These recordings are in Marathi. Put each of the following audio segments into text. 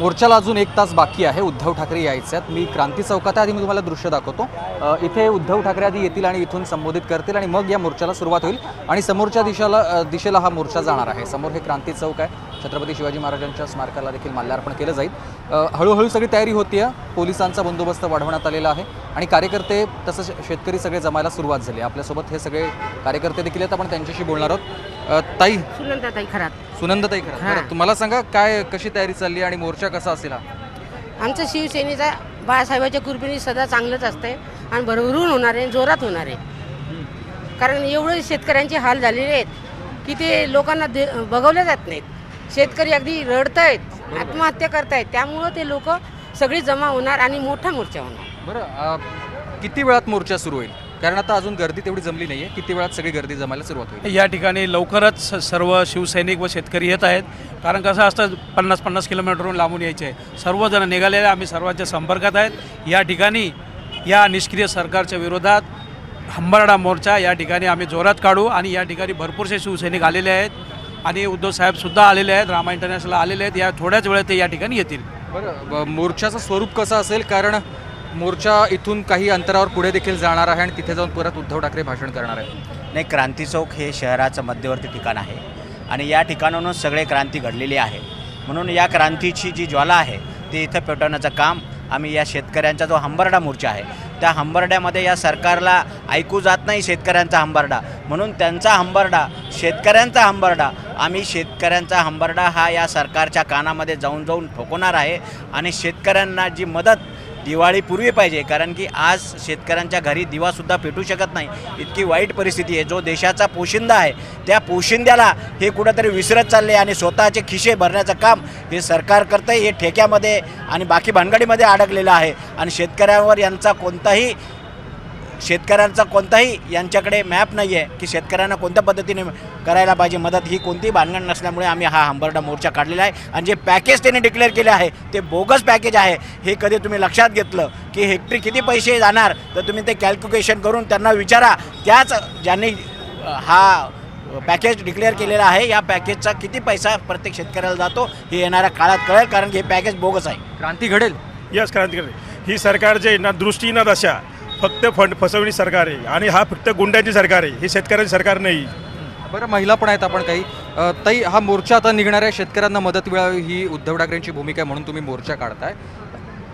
मोर्चाला अजून 1 तास बाकी आहे. उद्धव ठाकरे यायचे आहेत. मी क्रांती चौकात आधी मी तुम्हाला दृश्य दाखवतो. इथे उद्धव ठाकरे आधी येतील आणि इथून संबोधित करतील आणि मग या मोर्चाला सुरुवात होईल आणि समोरच्या दिशेला हा मोर्चा जाणार आहे. समोर हे क्रांती चौक आहे. छत्रपती शिवाजी महाराजांच्या स्मारकाला देखील माल्यार्पण केलं जाईल. हळूहळू सगळी तयारी होतीये. पोलिसांचा बंदोबस्त वाढवण्यात आलेला आहे आणि कार्यकर्ते तसंच शेतकरी सगळे जमायला सुरुवात झाली. आपल्यासोबत हे सगळे कार्यकर्ते देखील आहेत. आपण त्यांच्याशी बोलणार आहोत. ताई सुनंदाताई खरात. सुनंदाताई खरात, तुम्हाला सांगा काय कशी तयारी चालली आणि मोर्चा कसा असेल? आमचं शिवसेनेचा बाळासाहेबांच्या कृपेने सदा चांगलंच असतंय आणि भरभरून होणार आहे, जोरात होणार आहे. कारण एवढे शेतकऱ्यांचे हाल झालेले आहेत की ते लोकांना बघवल्या जात नाहीत. शेतकरी अगदी रडत आहेत, आत्महत्या करतायत. त्यामुळं ते लोक सगळी जमा होणार आणि मोठा मोर्चा होणार. बरं, किती वेळात मोर्चा सुरू होईल? कारण आता अजून गर्दी तेवढी जमली नाहीये. किती वेळात सगळी गर्दी जमायला सुरुवात होईल? या ठिकाणी लवकरच सर्व शिवसैनिक व शेतकरी येत आहेत. कारण कसं असतं 50-50 किलोमीटरहून लांबून यायचे आहे. सर्वजण निघालेले, आम्ही सर्वांच्या संपर्कात आहेत. या ठिकाणी या निष्क्रिय सरकारच्या विरोधात हंबरडा मोर्चा या ठिकाणी आम्ही जोरात काढू आणि या ठिकाणी भरपूरसे शिवसैनिक आलेले आहेत आणि उद्धव साहेबसुद्धा आलेले आहेत, रामा इंटरनॅशनल आलेले आहेत. या थोड्याच वेळात ते या ठिकाणी येतील. बरं, मोर्चाचं स्वरूप कसं असेल? कारण मोर्चा इथून काही अंतरावर पुढे देखील जाणार आहे आणि तिथे जाऊन परत उद्धव ठाकरे भाषण करणार आहे. नाही, क्रांती चौक हे शहराचं मध्यवर्ती ठिकाण आहे आणि या ठिकाणाहूनच सगळे क्रांती घडलेली आहे. म्हणून या क्रांतीची जी ज्वाला आहे ती इथं पेटवण्याचं काम आम्ही या शेतकऱ्यांचा जो हंबरडा मोर्चा आहे त्या हंबरड्यामध्ये या सरकारला ऐकू जात नाही शेतकऱ्यांचा हंबरडा, म्हणून त्यांचा हंबरडा, शेतकऱ्यांचा हंबरडा, आम्ही शेतकऱ्यांचा हंबरडा हा या सरकारच्या कानामध्ये जाऊन जाऊन ठोकवणार आहे. आणि शेतकऱ्यांना जी मदत दिवाळीपूर्वी पाहिजे, कारण की आज शेतकऱ्यांच्या घरी दिवासुद्धा पेटू शकत नाही, इतकी वाईट परिस्थिती आहे. जो देशाचा पोशिंदा आहे त्या पोशिंद्याला हे कुठंतरी विसरत चालले आणि स्वतःचे खिसे भरण्याचं काम हे सरकार करतं आहे. हे ठेक्यामध्ये आणि बाकी भानगडीमध्ये अडकलेलं आहे आणि शेतकऱ्यांचा कोणताही यांच्याकडे मॅप नाही आहे की शेतकऱ्यांना कोणत्या पद्धतीने करायला पाहिजे मदत. ही कोणतीही भानगड नसल्यामुळे आम्ही हा हंबरडा मोर्चा काढलेला आहे. आणि जे पॅकेज त्यांनी डिक्लेअर केले आहे ते बोगस पॅकेज आहे. हे कधी तुम्ही लक्षात घेतलं की हेक्टरी किती पैसे जाणार तर तुम्ही ते कॅल्क्युलेशन करून त्यांना विचारा. त्याच ज्यांनी हा पॅकेज डिक्लेअर केलेला आहे या पॅकेजचा किती पैसा प्रत्येक शेतकऱ्याला जातो हे येणाऱ्या काळात कळेल, कारण की हे पॅकेज बोगस आहे. क्रांती घडेल. यस, क्रांती घडेल. ही सरकार जे ना दृष्टी ना दशा, फक्त फसवणी सरकार आहे आणि हा फक्त गुंड्यांची सरकार आहे, हे शेतकऱ्यांची सरकार नाही. बरं, महिला पण आहेत. आपण काही ताई, हा मोर्चा आता निघणाऱ्या शेतकऱ्यांना मदत मिळावी ही उद्धव ठाकरेंची भूमिका आहे म्हणून तुम्ही मोर्चा काढताय.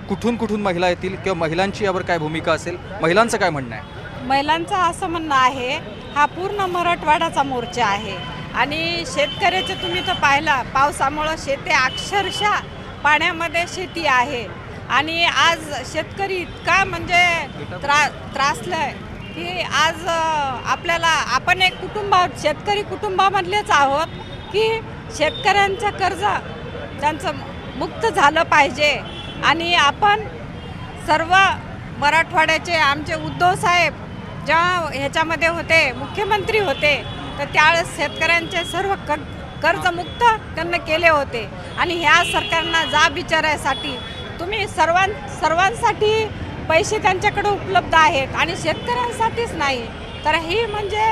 कुठून कुठून महिला येतील किंवा महिलांची यावर काय भूमिका असेल? महिलांचं काय म्हणणं आहे? महिलांचं असं म्हणणं आहे हा पूर्ण मराठवाड्याचा मोर्चा आहे आणि शेतकऱ्याचे तुम्ही तर पाहिला, पावसामुळं शेती अक्षरशः पाण्यामध्ये शेती आहे आणि आज शेतकरी इतका म्हणजे त्रासलाय की आज आपण एक शेतकरी कुटुंबामधलेच आहोत की शेतकऱ्यांचं कर्ज त्यांचं मुक्त झालं पाहिजे. आणि आपण सर्व मराठवाड्याचे आमचे उद्धव साहेब जेव्हा ह्याच्यामध्ये होते, मुख्यमंत्री होते, तर त्यावेळेस शेतकऱ्यांचे सर्व कर्जमुक्त त्यांना केले होते. आणि ह्या सरकारना जाब विचारायसाठी तुम्ही सर्वांसाठी पैसे त्यांच्याकडे उपलब्ध आहेत आणि शेतकऱ्यांसाठीच नाही, तर ही म्हणजे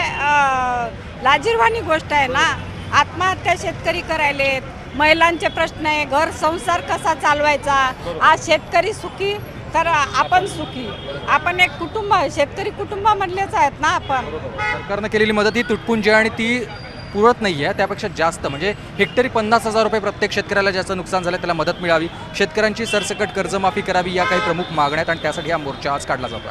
लाजिरवाणी गोष्ट आहे ना. आत्महत्या शेतकरी करायलेत, महिलांचे प्रश्न आहे, घर संसार कसा चालवायचा. आज शेतकरी सुखी तर आपण सुखी. आपण एक कुटुंब, शेतकरी कुटुंबामधलेच आहेत ना आपण. सरकारनं केलेली मदत ही तुटपुंजी आणि ती पुरत नाही आहे. त्यापेक्षा जास्त म्हणजे हेक्टरी 50,000 रुपये प्रत्येक शेतकऱ्याला ज्याचं नुकसान झालं त्याला मदत मिळावी, शेतकऱ्यांची सरसकट कर्जमाफी करावी, या काही प्रमुख मागण्या आहेत आणि त्यासाठी हा मोर्चा आज काढला जातो आहे.